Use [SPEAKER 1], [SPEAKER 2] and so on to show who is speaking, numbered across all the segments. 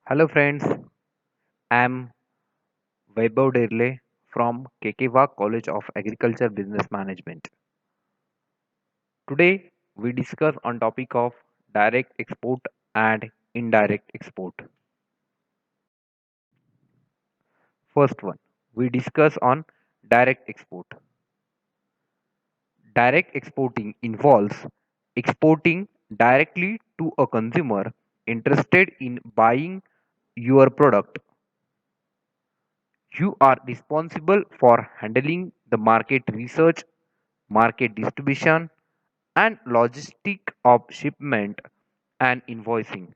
[SPEAKER 1] Hello friends, I'm Vaibhav Derle from Kekewa College of Agriculture Business Management. Today we discuss on topic of direct export and indirect export. First one, we discuss on direct export. Direct exporting involves exporting directly to a consumer interested in buying your product. You are responsible for handling the market research, market distribution, and logistic of shipment and invoicing.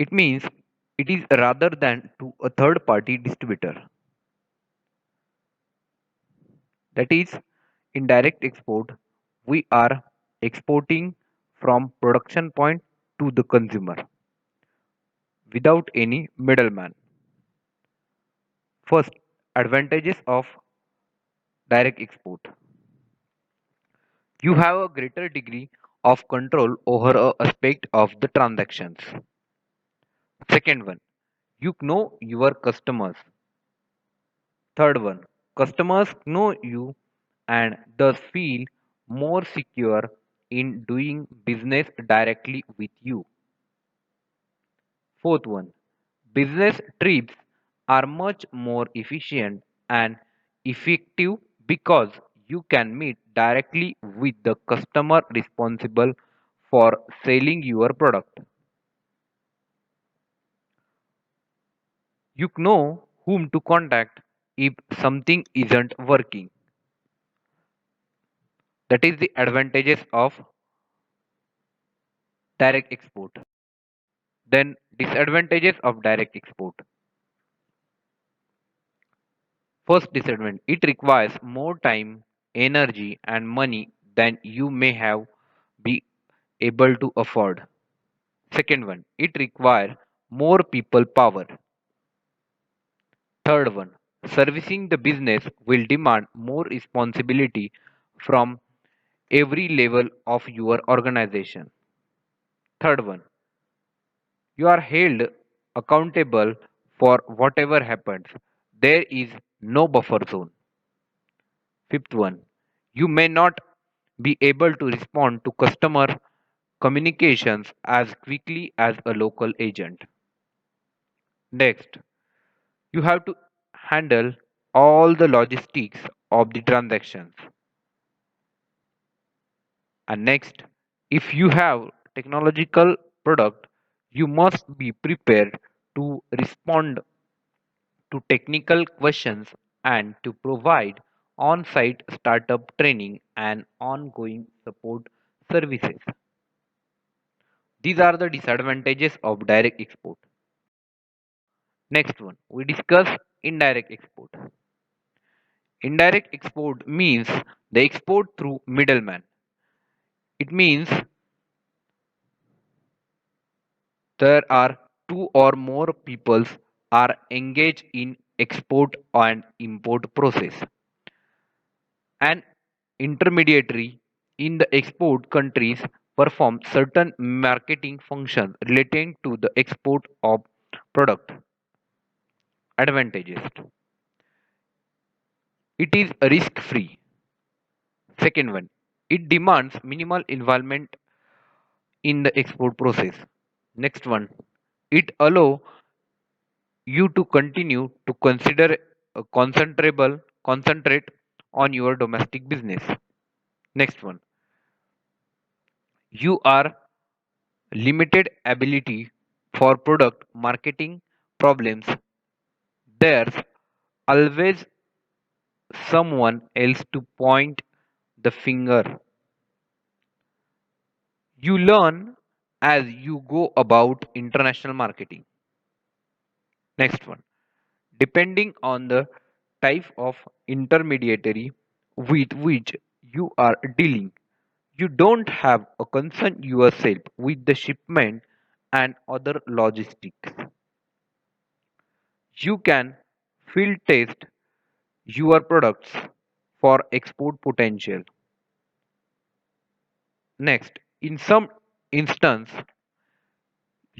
[SPEAKER 1] It means it is rather than to a third party distributor. That is, in direct export, we are exporting from production point to the consumer without any middleman. First, advantages of direct export. You have a greater degree of control over a aspect of the transactions. Second one, you know your customers. Third one, customers know you and thus feel more secure in doing business directly with you. Fourth one, business trips are much more efficient and effective because you can meet directly with the customer responsible for selling your product. You know whom to contact if something isn't working. That is the advantages of direct export. Then disadvantages of direct export. First disadvantage, it requires more time, energy and money than you may have be able to afford. Second one, it requires more people power. Third one, servicing the business will demand more responsibility from every level of your organization. Third one, you are held accountable for whatever happens. There is no buffer zone. Fifth one, you may not be able to respond to customer communications as quickly as a local agent. Next, you have to handle all the logistics of the transactions. And next, if you have technological product, you must be prepared to respond to technical questions and to provide on-site startup training and ongoing support services. These are the disadvantages of direct export. Next one, we discuss indirect export. Indirect export means the export through middleman. It means there are two or more peoples are engaged in export and import process. An intermediary in the export countries perform certain marketing functions relating to the export of product. Advantages, it is risk free. Second one, it demands minimal involvement in the export process. Next one, it allow you to continue to consider concentrate on your domestic business. Next one, you are limited ability for product marketing problems. There's always someone else to point the finger. You learn as you go about international marketing. Next one, depending on the type of intermediary with which you are dealing, you don't have a concern yourself with the shipment and other logistics. You can field test your products for export potential. Next, in some instance,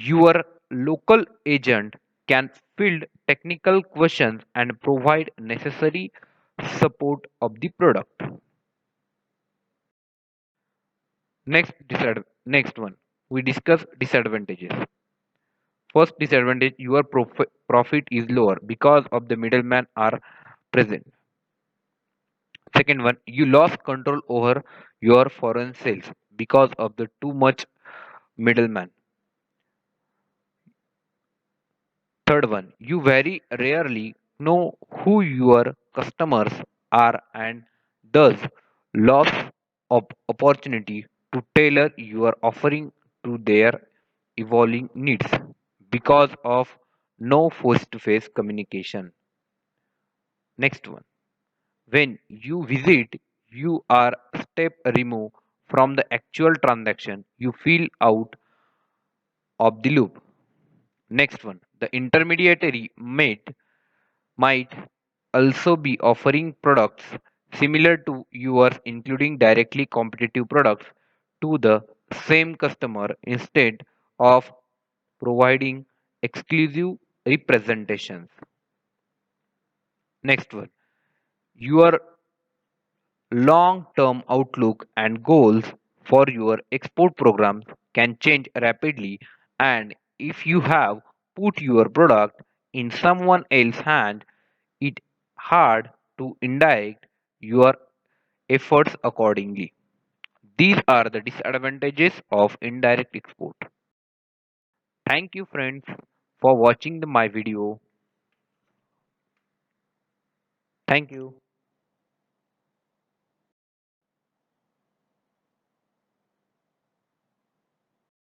[SPEAKER 1] Your local agent can field technical questions and provide necessary support of the product. Next one, we discuss disadvantages. First disadvantage, your profit is lower because of the middlemen are present. Second one, you lost control over your foreign sales because of the too much middleman. Third one, you very rarely know who your customers are and thus loss of opportunity to tailor your offering to their evolving needs because of no face-to-face communication. Next one, when you visit, you are step removed from the actual transaction. You feel out of the loop. Next one, the intermediary might also be offering products similar to yours, including directly competitive products to the same customer instead of providing exclusive representations. Next one, your long term outlook and goals for your export programs can change rapidly, and if you have put your product in someone else's hand, it hard to indirect your efforts accordingly. These are the disadvantages of indirect export. Thank you friends for watching my video. Thank you.